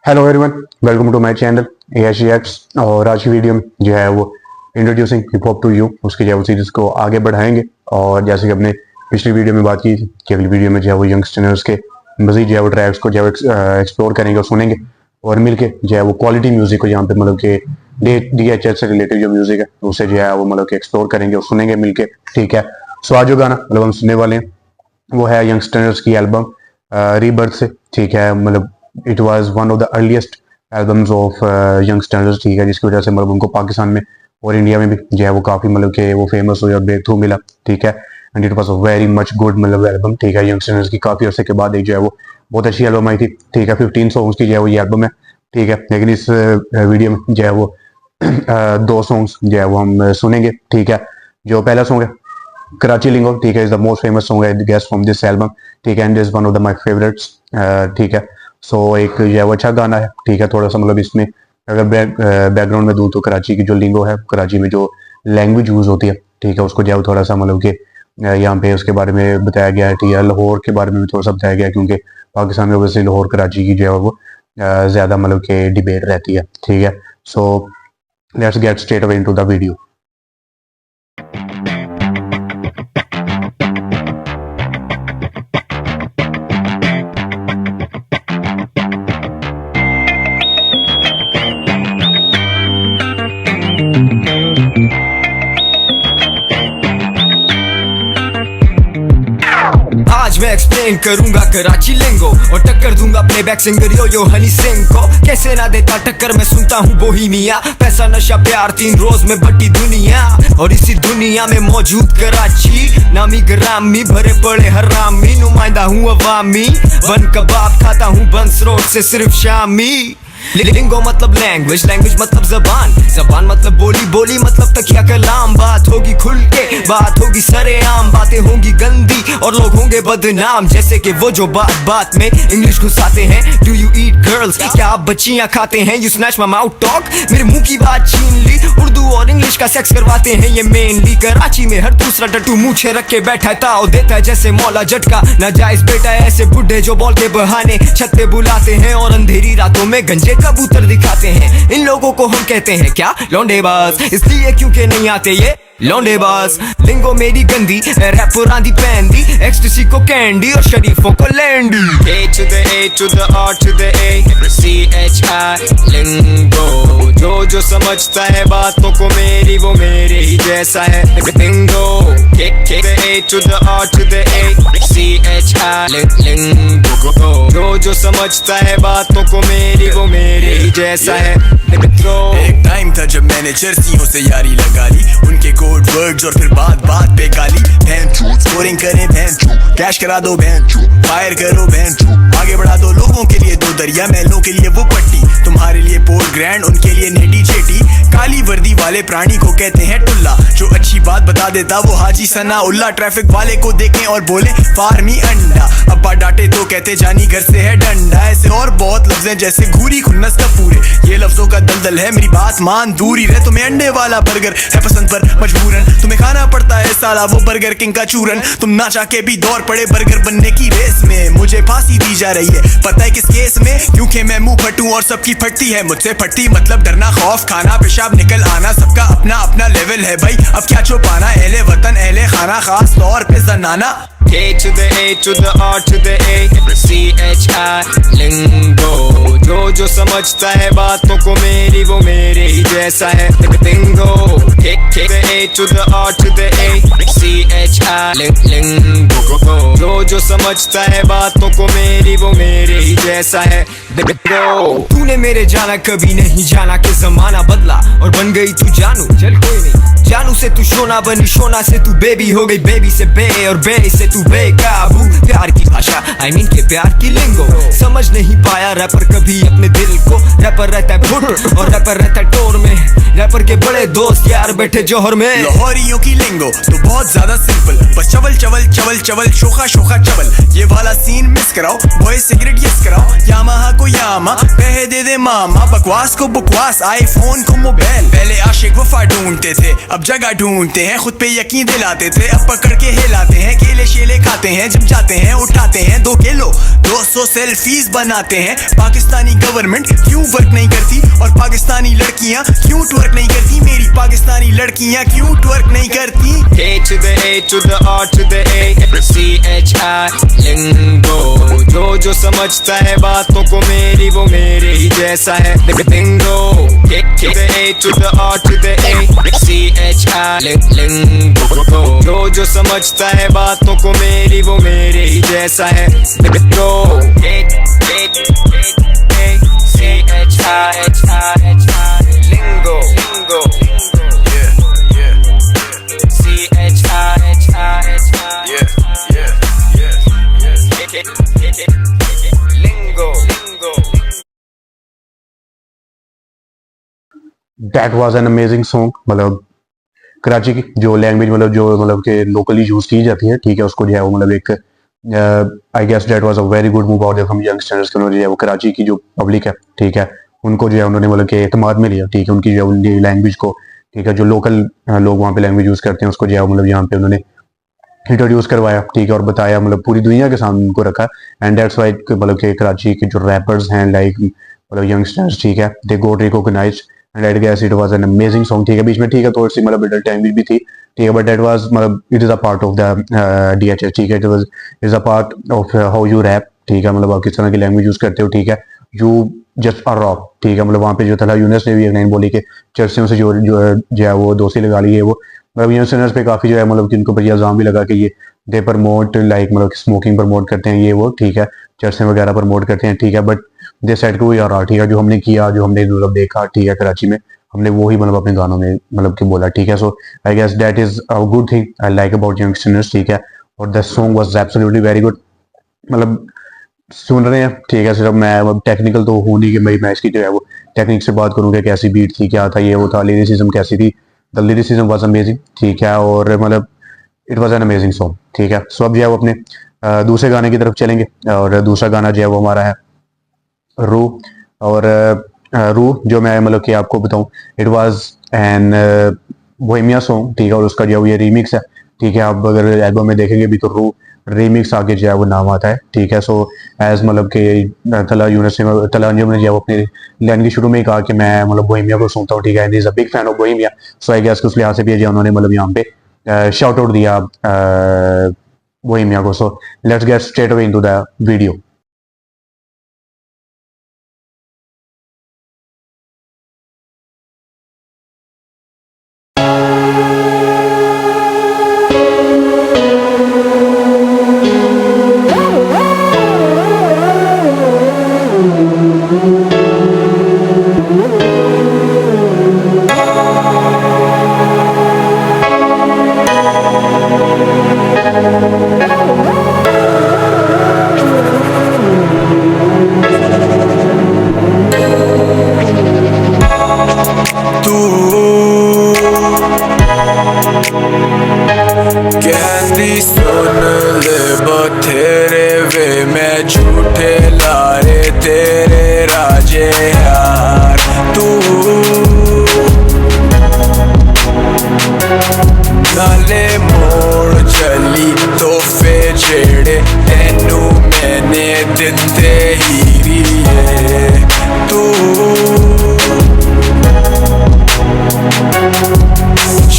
Hello everyone, welcome to my channel ASGX। और आज की वीडियो में जो है वो introducing hip hop to you उसकी जो है वो सीरीज़ को आगे बढ़ाएंगे। और जैसे कि हमने पिछली वीडियो में बात की थी कि अगली वीडियो में जो है वो यंगस्टर्स के मजीद जो है वो ट्रैक्स को जो है एक्सप्लोर करेंगे और सुनेंगे और मिलके जो है वो क्वालिटी म्यूजिक को यहाँ पे मतलब कि DHH से रिलेटेड जो म्यूजिक है उसे जो है वो मतलब कि एक्सप्लोर करेंगे और सुनेंगे मिलके। ठीक है, सो आज जो गाना मतलब हम सुनने वाले हैं वो है यंगस्टर्स की एल्बम रीबर्थ से। ठीक है, मतलब it was one of the earliest albums of youngsters. ठीक है, जिसकी वजह से मतलब उनको पाकिस्तान में और इंडिया में भी जो है वो काफ़ी मतलब कि वो फेमस हुए और ब्रेक थ्रू मिला। ठीक है, and it was a very much good मतलब एल्बम। ठीक है, यंगस्टर्स की काफ़ी अर्से के बाद एक जो है वो बहुत अच्छी एल्बम आई थी। ठीक है, 15 सॉन्ग्स की जो है वो ये एल्बम है। ठीक है, लेकिन इस वीडियो में जो है वो 2 सॉन्ग्स जो है वो हम सुनेंगे। ठीक है, जो पहला सॉन्ग है कराची लिंगो। ठीक है, is the most famous song I guess from this album. ठीक है, and is one of the my favourites. ठीक है, सो एक जो है वो अच्छा गाना है। ठीक है, थोड़ा सा मतलब इसमें अगर बैकग्राउंड में दूँ तो कराची की जो लिंगो है, कराची में जो लैंग्वेज यूज़ होती है, ठीक है, उसको जो है थोड़ा सा मतलब कि यहाँ पे उसके बारे में बताया गया है। ठीक है, लाहौर के बारे में भी थोड़ा सा बताया गया है क्योंकि पाकिस्तान में वैसे लाहौर कराची की जो है वो ज़्यादा मतलब कि डिबेट रहती है। ठीक है, so let's get straight away into the video. आज मैं एक्सप्लेन करूंगा कराची लिंगो और टक्कर दूंगा प्लेबैक सिंगर यो हनी सिंह को। कैसे ना देता टक्कर, मैं सुनता हूँ बोहीमिया। पैसा नशा प्यार 3 रोज में बटी दुनिया, और इसी दुनिया में मौजूद कराची नामी ग्रामी भरे पड़े हरामी। नुमाइंदा हूँ अवामी, बन कबाब खाता हूँ बंस रोड से सिर्फ शामी। लिंगो मतलब लैंग्वेज, लैंग्वेज मतलब जबान, जबान मतलब बोली, बोली मतलब तकिया कलाम। बात होगी खुल के, बात होगी सरेआम, बातें होंगी गंदी और लोग होंगे बदनाम। जैसे कि वो जो बात बात में इंग्लिश घुसाते हैं। डू यू ईट गर्ल्स, क्या आप बच्चियां खाते हैं? You snatch my mouth talk, मेरे मुंह की बात छीन ली। उर्दू और इंग्लिश का सेक्स करवाते हैं ये मेनली। कराची में हर दूसरा टट्टू मूछे रख के बैठा है, ताओ देता है जैसे मौला झटका। नाजायज बेटा ऐसे बुढ़े जो बॉल के बहाने छत पे बुलाते हैं और अंधेरी रातों में गंजे कबूतर दिखाते हैं। इन लोगों को हम कहते हैं क्या? लौंडेबाज, इसलिए क्योंकि नहीं आते ये लौंडेबाज। लिंगो मेरी गंदी, रैप पुरानी पैंदी, एक्सटेसी को कैंडी और शरीफों को लैंडी। A to the A to the R to the A CHI लिंगो। जो समझता है बातों को मेरी वो मेरे ही जैसा है लिंगो। A to the R to the A CHI लिंगो। जो समझता है बातों को मेरी वो मेरे ही जैसा है लिंगो। एक टाइम था जब मैंने जर्सियों से यारी लगा ली, उनके कोड वर्ड्स और फिर बात बात पे गाली। स्कोरिंग करें कैश करा दो फायर करो आगे बढ़ा दो लोगों के लिए 2 दरिया, महलों के लिए वो पट्टी, तुम्हारे लिए पोर्ट ग्रैंड, उनके लिए नेटी चेटी। काली वर्दी वाले प्राणी को कहते हैं टुल्ला, जो अच्छी बात बता देता वो हाजी सना उल्ला। ट्रैफिक वाले को देखें और बोले फार्मी अंडा, अब्बा डांटे तो कहते जानी घर से है डंडा। ऐसे और बहुत लफ्ज़ हैं जैसे घूरी खुन्नस का पूरे, ये लफ्जों का दलदल है, मेरी बात मान दूरी रहे। तुम्हें अंडे वाला बर्गर है पसंद पर मजबूरन, तुम्हें खाना पड़ता है साला वो बर्गर किंग का चूरन। तुम ना चाह के भी दौड़ पड़े बर्गर बनने की रेस में। मुझे फांसी दी जा रही है पता है किस केस में? क्योंकि मैं मुंह फटूं और सबकी फटती है मुझसे फटती। मतलब डरना, खौफ खाना, पेशाब निकल आना, सबका अपना अपना लेवल है भाई, अब क्या छुपाना। अहले वतन अहले खाना, खास तौर पे जनाना। A to the A to the R to the A CHI लिंगो। जो समझता है बातों को मेरी वो मेरे ही जैसा है लिंगो। A to the R to the A CHI लिंगो। जो समझता है बातों को मेरी वो मेरे ही जैसा है लिंगो। तूने मेरे जाना कभी नहीं जाना कि जमाना बदला और बन गई तू जानू। चल कोई नहीं, जानू से तू शोना बनी, शोना से तू बेबी हो गई, बेबी से बे और बे से तू बेकाबू। प्यार की भाषा आई मीन के प्यार की लिंगो, समझ नहीं पाया रैपर कभी अपने दिल को। रैपर रहता है फुट और रैपर रहता है टोर में, रैपर के बड़े दोस्त यार बैठे जौहर में। लाहौरियों की लिंगो तो बहुत ज्यादा सिंपल, बस चवल चवल चवल चवल, शोखा शोखा चवल। ये वाला सीन मिस कराओ, बॉय सिगरेट यस कराओ, यामाहा को यामा पैसे दे दे मामा, बकवास को बकवास, आईफोन को मोबाइल। पहले आशिक वफा ढूंढते थे, अब अब जगह ढूंढते हैं, खुद पे यकीन दिलाते थे, अब पकड़ के हिलाते हैं, केले शेले खाते हैं, जब जाते हैं उठाते हैं 2 किलो 200 सेल्फीज बनाते हैं। पाकिस्तानी गवर्नमेंट क्यों वर्क नहीं करती और पाकिस्तानी लड़कियां क्यों ट्वर्क नहीं करती, मेरी पाकिस्तानी लड़कियां क्यों ट्वर्क नहीं करती। K to the A to the R to the A CHI लिंगो, जो समझता है बातों को मेरी वो मेरे ही जैसा है लिंगो। K to the A to the R to the A CHI लिंगो, जो समझता है बातों को मेरी वो मेरे ही जैसा है लिंगो। CHI lingo that was an amazing song. मतलब कराची की जो लैंग्वेज मतलब के लोकली यूज की जाती है, ठीक है, उसको जो है वो मतलब एक I guess that was a very good move out from youngsters. जो है वो कराची की जो पब्लिक है, ठीक है, उनको जो है उन्होंने मतलब के एतमाद में लिया, ठीक है, उनकी जो है लैंग्वेज को, ठीक है, जो लोकल लोग वहाँ पे लैंग्वेज यूज करते हैं उसको जो है मतलब यहाँ पे उन्होंने इंट्रोड्यूस करवाया, ठीक है, और बताया, मतलब पूरी दुनिया के सामने उनको रखा। एंड दैट्स वाई मतलब के कराची के जो रैपर्स हैं लाइक मतलब यंगस्टर्स, ठीक है, they got recognised and I guess it was an amazing song. ठीक है, बीच में ठीक है थोड़ी सी मतलब लिटिल टाइम भी थी, ठीक है, बट दैट वाज मतलब it is a part of the DHS, ठीक है, it was is a part of how you rap, ठीक है, मतलब आप किस तरह की लैंग्वेज यूज करते हो, ठीक है, यू जस्ट अ रॉक, ठीक है, मतलब वहाँ पे जो तला यूनिस ने भी एक लाइन बोली कि चर्चियों से जो है वो दोस्ती लगा ली है, वो मतलब यूनिस पे काफी जो है मतलब कि उनको पर इल्जाम भी लगा कि ये दे प्रमोट लाइक मतलब स्मोकिंग प्रमोट करते हैं, ये वो, ठीक है, चर्चें वगैरह प्रमोट करते हैं, ठीक है, बट दे सेड टू यार, ठीक है, जो हमने किया, जो हमने मतलब देखा, ठीक है, कराची में हमने वो ही मतलब अपने गानों में मतलब कि बोला, ठीक है। So I guess that is a good thing I like about youngsters, ठीक है, और the song was absolutely very good. मतलब सुन रहे हैं, ठीक है, सिर्फ मैं टेक्निकल तो हूँ नहीं कि भाई मैं इसकी जो है वो टेक्निक से बात करूँ कि कैसी बीट थी, क्या था, ये वो था, लिरिसिज्म कैसी थी, द लिरिसिज्म वाज अमेजिंग, ठीक है, और मतलब it was an amazing song, ठीक है। सो अब जो है वो अपने दूसरे गाने की तरफ चलेंगे, और दूसरा गाना जो है वो हमारा है रू। और रू जो मैं मतलब कि आपको बताऊं, it was N Bohemia song, ठीक है, और उसका जो है ये रीमिक्स है, ठीक है, आप अगर एल्बम में देखेंगे भी तो रू रीमिक्स आगे जो है वो नाम आता है, ठीक है। सो एज मतलब कि तला यूनिस ने जो अपने लाइन के शुरू में ही कहा कि मैं मतलब बोहेमिया को सुनता हूँ, ठीक है, is a big fan of Bohemia. So I guess उस लिहाज से भी जो उन्होंने मतलब यहाँ पे शाउट आउट दिया बोहेमिया को। So let's get straight away into the video. कहती सुन ले बथेरे वे मैं झूठे लारे तेरे राजे यार, तू नाले मोड़ चली तोहफे जेड़े तेनू मैंने दिते हीरिए, तू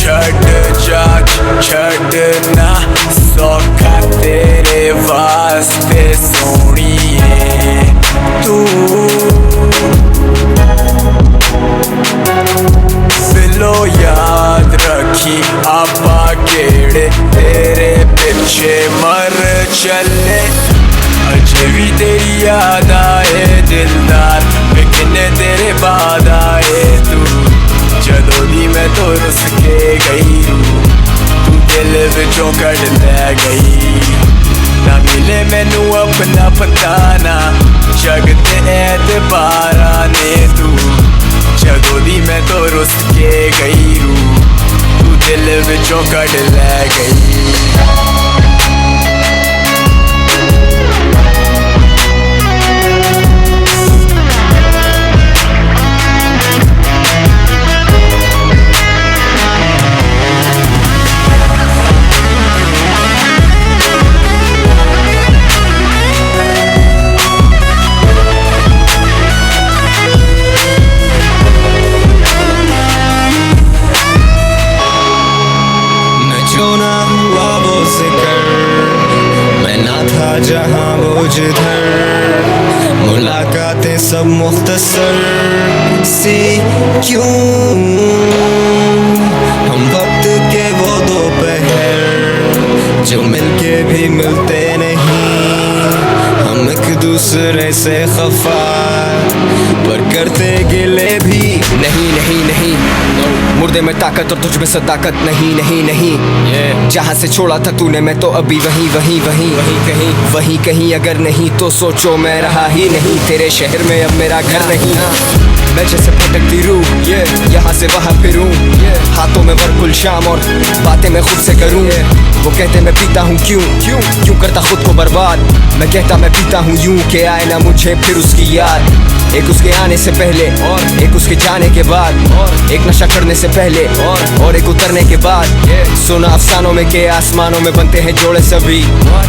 छड़ जाच छड़ना सौखा तेरे वास्ते सोनिए, तू बिलो याद रखी आपा केड़े तेरे पिछे मर चले, अजे भी तेरी याद आए दिलदार वे किन्ने तेरे बाद आए, तू जदों दी मैं तो रुस के गई, तू दिल विचों कढ़ लै गई, ना मिले मैनू अपना पता ना जग ते एतबारा ने, तू जदों दी मैं तो रुस के गई, तू दिल विचों कढ़ लै गई। सब मुख्तसर सी क्यों, हम वक्त के वो दोपहर जो मिलके भी मिलते नहीं, हम एक दूसरे से खफा पर करते गिले भी नहीं नहीं नहीं। मुर्दे में ताकत और तुझ में सदाकत नहीं नहीं नहीं। जहाँ से छोड़ा था तूने मैं तो अभी वहीं वहीं वहीं वहीं कहीं अगर नहीं तो सोचो मैं रहा ही नहीं तेरे शहर में अब मेरा घर नहीं। मैं जैसे भटकती रूह यहाँ से वहाँ फिरूं, हाथों में वर्कुल शाम और बातें मैं खुद से करूं। वो कहते मैं पीता हूँ क्यों क्यों क्यों करता खुद को बर्बाद, मैं कहता मैं पीता हूँ यूं के आए ना मुझे फिर उसकी याद। एक उसके आने से पहले और एक उसके जाने के बाद, और एक नशा करने से पहले और एक उतरने के बाद। सुना अफसानों में के आसमानों में बनते हैं जोड़े सभी,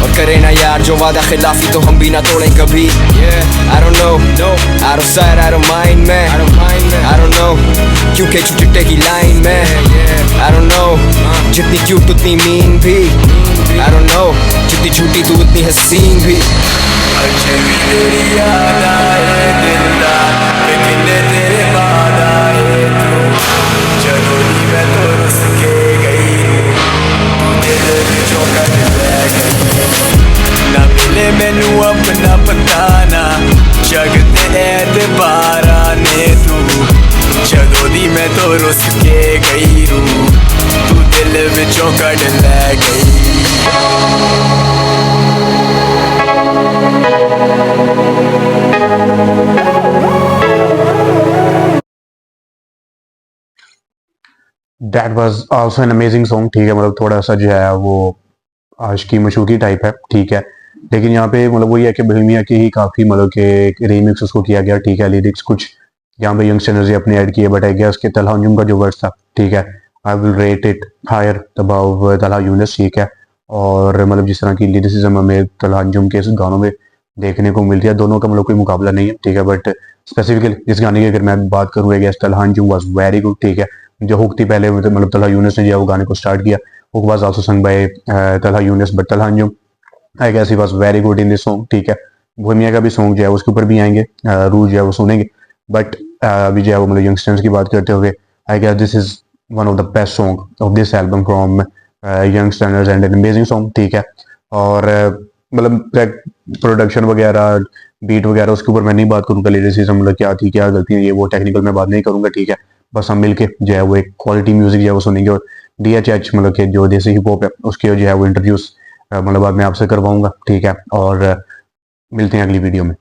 और करे ना यार जो वादा खिलाफी तो हम भी ना तोड़े कभी। I don't know, out of sight, out of mind man, I don't know क्योंकि चिट्टे की लाइन में I don't know जितनी क्यूट उतनी मीन भी I don't know जितनी झूठी तू उतनी हसीन भी। अच्छे भी तेरी याद आए दिलदार, लेकिन तेरे बाद आए तू, चलो नी मैं तो रुस के गई हूँ, दिल विचों कट ले गई। ना मिले मैनू अपना पता ना जग ते एतबारा ने तू, चलो दी मैं तो रुस के गई हूँ, तू दिल विचों कट ले गई। That was also an amazing song. ठीक है, मतलब थोड़ा सा जो है वो आशिकी मशूकी टाइप है। ठीक है, लेकिन यहाँ पे मतलब वही है कि बिल्मिया की ही काफ़ी मतलब के रीमिक्स उसको किया गया। ठीक है, लिरिक्स कुछ यहाँ पे यंगस्टर्स ने अपने ऐड किए, बट आई गेस के तलहा अंजुम का जो वर्ड था, ठीक है, I will rate it higher above Talha Yunus. ठीक है, और मतलब जिस तरह की लिरिसिज्म हमें तलहा अंजुम के इस गानों में देखने को मिलती है, दोनों का मतलब कोई मुकाबला नहीं है। ठीक है, बट स्पेसिफिकली इस गाने की अगर मैं बात करूँ, I guess Talha Anjum was very good. ठीक है, जो हुक थी पहले मतलब तलहा यूनिस ने जो है वो गाने को स्टार्ट किया, hook was also sung by Talha Yunus, but Talha Anjum I guess he was very good in this song. ठीक है, बोहेमिया का भी सॉन्ग जो है उसके ऊपर भी आएंगे, रूज जो है वो सुनेंगे, बट अभी जो है वो मतलब यंगस्टर्स की बात करते हुए I guess this is one of the best song of this album from youngsters and an amazing song. ठीक है, और मतलब प्रोडक्शन वगैरह बीट वगैरह उसके ऊपर मैं नहीं बात करूँगा, लिरिसिज्म मतलब क्या थी क्या गलती है ये वो टेक्निकल मैं बात नहीं करूँगा। ठीक है, बस हम मिलके जो है वो एक क्वालिटी म्यूजिक जो है वो सुनेंगे, और DHH मतलब कि जो देसी हिप हॉप है उसके जो है वो इंट्रोड्यूस मतलब बाद में आपसे करवाऊंगा। ठीक है, और मिलते हैं अगली वीडियो में।